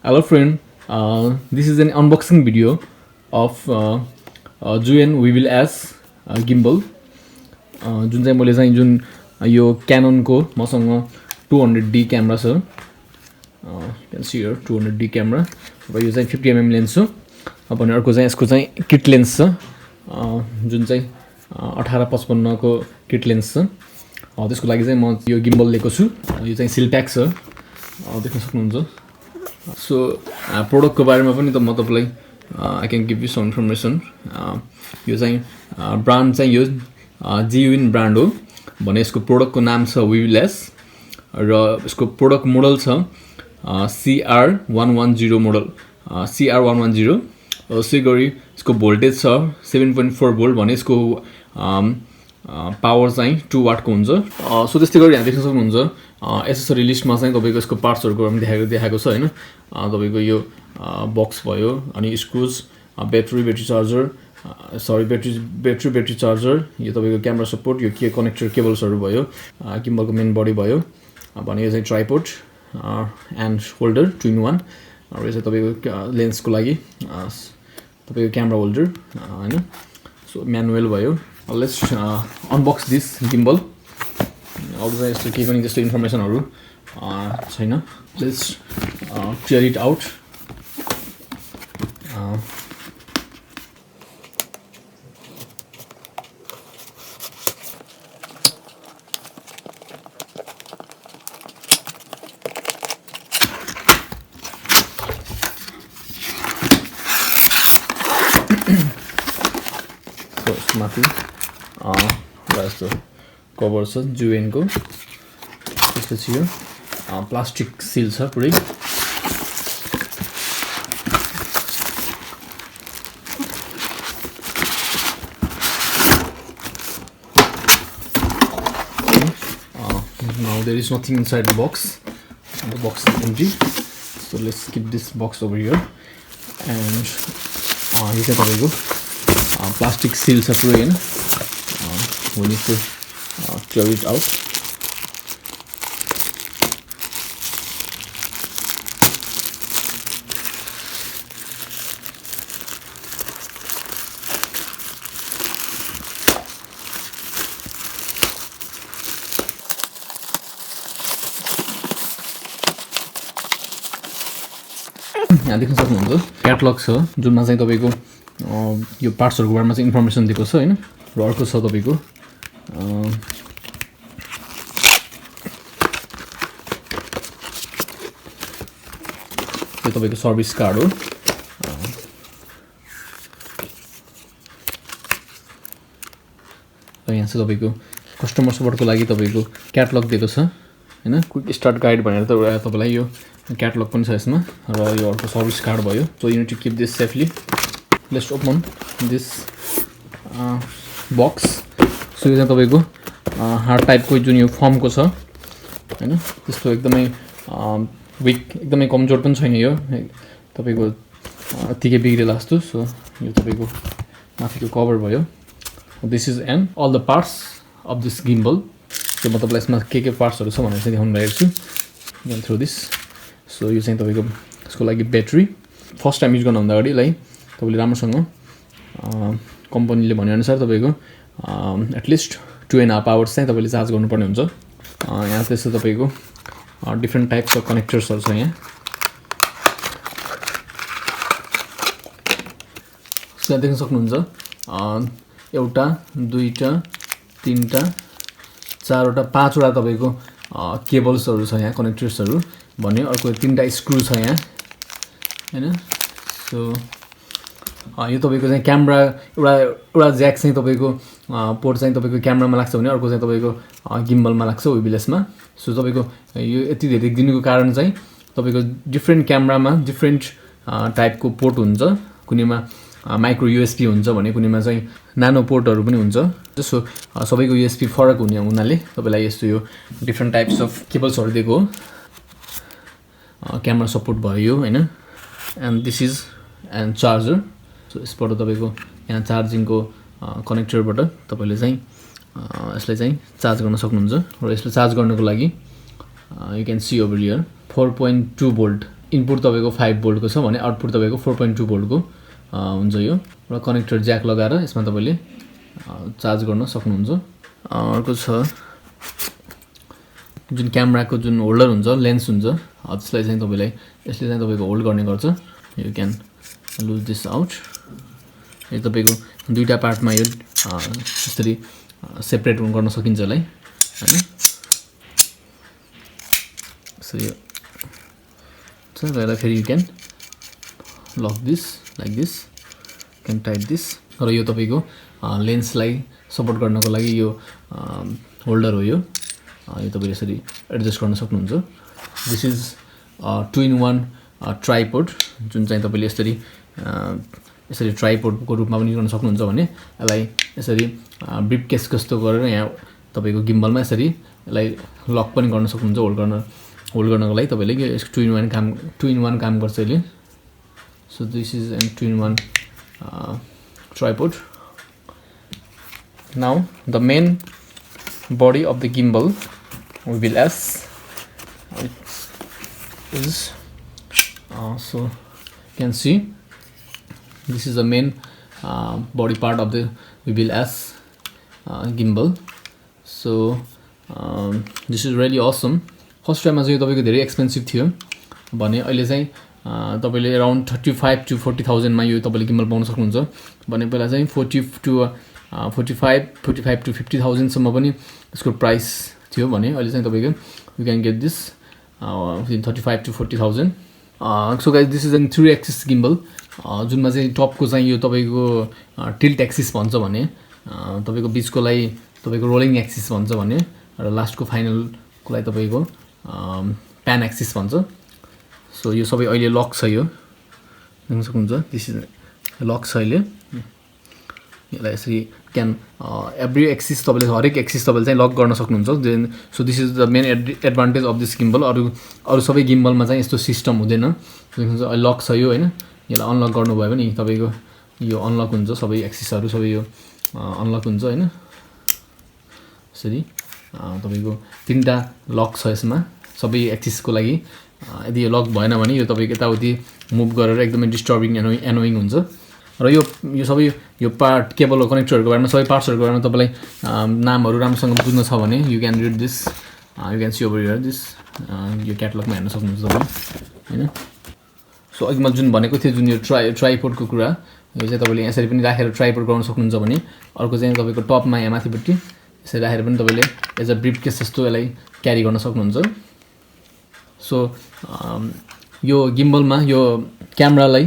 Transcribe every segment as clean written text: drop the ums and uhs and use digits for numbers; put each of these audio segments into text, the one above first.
Hello friend, this is an unboxing video of Zhiyun Weebill-S Gimbal. जुन चाहिँ मैले चाहिँ जुन यो Canon को मसँग 200D क्यामेरा छ. You can see here 200D camera. र यो चाहिँ 50mm लेन्स हो. भने अर्को चाहिँ यसको चाहिँ किट लेन्स छ. जुन चाहिँ 1855 को किट लेन्स छ. त्यसको लागि चाहिँ म यो गिम्बल लिएको छु. यो चाहिँ सिल प्याक छ. देख्न सक्नुहुन्छ. So product को बारेमा पनि त म तपाईलाई I can give you some information. यो चाहिँ ब्रान्ड चाहिँ यो Zhiyun ब्रान्ड हो. भने यसको प्रोडक्ट को नाम छ Weebill-S र यसको प्रोडक्ट मोडल छ CR110 मोडल. CR110 यसै गरी यसको भोल्टेज छ 7.4 भोल्ट भने यसको पावर चाहिँ 2 वाट को हुन्छ. सो त्यस्तै गरी यहाँ देख्न सक्नुहुन्छ एसेसरी लिस्टमा चाहिँ तपाईको यसको पार्ट्सहरुको पनि देखाएको छ हैन. तपाईको यो बक्स भयो अनि स्क्रुज, ब्याट्री चार्जर, ब्याट्री चार्जर, यो तपाईको क्यामेरा सपोर्ट, यो के कनेक्टर केबल्सहरु भयो, गिम्बलको मेन बडी भयो, भने यो चाहिँ ट्राइपोड एन्ड होल्डर 2 in 1. र यो चाहिँ तपाईको लेन्सको लागि तपाईको क्यामेरा होल्डर हैन. सो म्यानुअल भयो. Let's unbox this gimbal. अरु चाहिँ यस्तो केही पनि त्यस्तो इन्फर्मेसनहरु छैन. Let's clear it out. माथि यस्तो कभर छ Zhiyun को. त्यसपछि यो प्लास्टिक सिल छ पुरै. Now there is nothing inside the box. The box is empty. So let's keep this box over here. And यो चाहिँ तपाईको plastic seal छ पुरै हैन. We need to clear it out. यहाँ देख्न सक्नुहुन्छ क्याटलग छ जुनमा चाहिँ तपाईको यो पार्ट्सहरुको बारेमा चाहिँ इन्फर्मेसन दिएको छ हैन. र अर्को छ तपाईको यो तपाईको सर्भिस कार्ड हो. र यहाँ चाहिँ तपाईको कस्टमर सपोर्टको लागि तपाईको क्याटलग दिएको छ हैन. क्विक स्टार्ट गाइड भनेर त तपाईलाई यो क्याटलग पनि छ यसमा. र यो अर्को सर्भिस कार्ड भयो. So you need to keep this safely. Let's open this box. सो यो चाहिँ तपाईको हार्ड टाइपको जुन यो फर्मको छ हैन. त्यस्तो एकदमै विक एकदमै कमजोर पनि छैन यो. तपाईको अतिकै बिग्रेला जस्तो. सो यो तपाईको माथिको कभर भयो. This is and all the parts of this gimbal. So म तपाईलाई यसमा के पार्ट्सहरु छ भनेर चाहिँ देखाउन लागेको छु. Going through this. सो यो चाहिँ तपाईको यसको लागि ब्याट्री. फर्स्ट टाइम युज गर्नुभन्दा अगाडि लाई तपाईले राम्रोसँग कम्पनीले भने अनुसार तपाईको एटलिस्ट 2.5 आवर्स चाहिँ तपाईले चार्ज गर्नुपर्ने हुन्छ. यहाँ त्यस्तो तपाईको डिफरेन्ट टाइप्स अफ कनेक्टर्सहरु छ यहाँ. सो यहाँ देख्न सक्नुहुन्छ एउटा, दुईटा, तीनटा, चारवटा, पाँचवटा तपाईको केबल्सहरु छ यहाँ, कनेक्टर्सहरु. भने अर्को तीनटा स्क्रू छ यहाँ हैन. सो यो तपाईको चाहिँ क्यामेरा एउटा ज्याक चाहिँ तपाईको पोर्ट चाहिँ तपाईको क्यामेरामा लाग्छ भने अर्को चाहिँ तपाईको गिम्बलमा लाग्छ Weebill-S मा. सो तपाईको यो यति धेरै दिनुको कारण चाहिँ तपाईको डिफरेन्ट क्यामेरामा डिफरेन्ट टाइपको पोर्ट हुन्छ. कुनैमा माइक्रो USB हुन्छ भने कुनैमा चाहिँ नानो पोर्टहरु पनि हुन्छ. सो सबैको USB फरक हुनाले तपाईलाई यस्तो यो डिफरेन्ट टाइप्स अफ केबल्सहरु दिएको हो. क्यामेरा सपोर्ट भयो हैन. And this is and charger. So यसबाट तपाईको यहाँ चार्जिङको कनेक्टरबाट तपाईले चाहिँ यसलाई चाहिँ चार्ज गर्न सक्नुहुन्छ. र यसलाई चार्ज गर्नको लागि you can see over here 4.2 volt input तपाईको 5 भोल्ट को छ भने आउटपुट तपाईको 4.2 भोल्ट को हुन्छ यो र कनेक्टर ज्याक लगाएर यसमा तपाईले चार्ज गर्न सक्नुहुन्छ अर्को छ जुन क्यामेराको जुन होल्डर हुन्छ लेन्स हुन्छ त्यसलाई चाहिँ तपाईलाई यसले चाहिँ तपाईको होल्ड गर्ने गर्छ you can loose this out यो तपाईको दुईटा पार्टमा यो यसरी सेपरेट गर्न सकिन्छ यसलाई हैन सो यो so फेरि you can lock this like this can tight this र यो तपाईको लेन्सलाई सपोर्ट गर्नको लागि यो होल्डर हो यो तपाईले यसरी एडजस्ट गर्न सक्नुहुन्छ दिस इज 2-in-1 ट्राइपोड जुन चाहिँ तपाईले यसरी यसरी ट्राइपोडको रूपमा पनि गर्न सक्नुहुन्छ भने यसलाई यसरी ब्रिफ केस कस्तो गरेर यहाँ तपाईको गिम्बलमा यसरी यसलाई लक पनि गर्न सक्नुहुन्छ होल्ड गर्नको लागि तपाईले 2-in-1 काम गर्छ यसले so this is a 2-in-1 tripod now the main body of the gimbal Weebill-S is so you can see this is the main body part of the Weebill-S gimbal so this is really awesome first टाइममा चाहिँ तपाईको धेरै expensive थियो भने अहिले चाहिँ तपाईले around 35 to 40,000 मा यो तपाईले गिम्बल पाउन सक्नुहुन्छ भने पहिला चाहिँ 45 to 50,000 सम्म पनि यसको प्राइस थियो भने अहिले चाहिँ तपाईको you can get this within 35 to 40,000 so guys this is an 3 axis gimbal जुनमा चाहिँ टपको चाहिँ यो तपाईको टिल्ट एक्सिस भन्छ भने तपाईको बीचकोलाई तपाईको रोलिङ एक्सिस भन्छ भने र लास्टको फाइनलको लागि तपाईको प्यान एक्सिस भन्छ सो यो सबै अहिले लक छ यो देख्न सक्नुहुन्छ दिस इज लक छ अहिले यसलाई यसरी क्यान एभ्री एक्सिस तपाईले हरेक एक्सिस तपाईले चाहिँ लक गर्न सक्नुहुन्छ so this is the main advantage of this gimbal अरु सबै गिम्बलमा चाहिँ यस्तो सिस्टम हुँदैन देख्नुहुन्छ अहिले लक छ यो हैन यसलाई अनलक गर्नुभयो भने तपाईको यो अनलक हुन्छ सबै एक्सिसहरु सबै यो अनलक हुन्छ हैन यसरी तपाईको तीनटा लक छ यसमा सबै एक्सिसको लागि यदि यो लक भएन भने यो तपाईको यताउति मुभ गरेर एकदमै डिस्टर्बिङ एनोइङ हुन्छ र यो सबै यो पार्ट केबल कनेक्टरहरुको बारेमा सबै पार्ट्सहरुको बारेमा तपाईलाई नामहरु राम्रोसँग बुझ्न छ भने you can read this you can see over here this यो क्याटलगमा हेर्न सक्नुहुन्छ तपाईले हैन सो अघि म जुन भनेको थिए जुन यो ट्राइपोडको कुरा यो चाहिँ तपाईले यसरी पनि राखेर ट्राइपोड गर्न सक्नुहुन्छ भने अर्को चाहिँ तपाईको टपमा यहाँ माथिपट्टि यसरी राखेर पनि तपाईले एज अ ब्रिफ केस जस्तो यसलाई क्यारी गर्न सक्नुहुन्छ सो यो गिम्बलमा यो क्यामेरालाई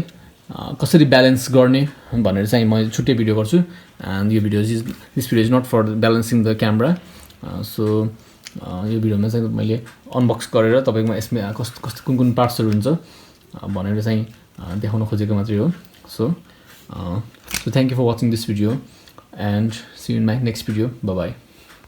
कसरी ब्यालेन्स गर्ने भनेर चाहिँ म छुट्टै भिडियो गर्छु एन्ड यो video this video is not for balancing the camera so यो भिडियोमा चाहिँ मैले अनबक्स गरेर तपाईकोमा यसमा कस्तो कुन पार्ट्सहरु हुन्छ भनेर चाहिँ देखाउन खोजेको मात्रै हो so thank you for watching this video and see you in my next video bye by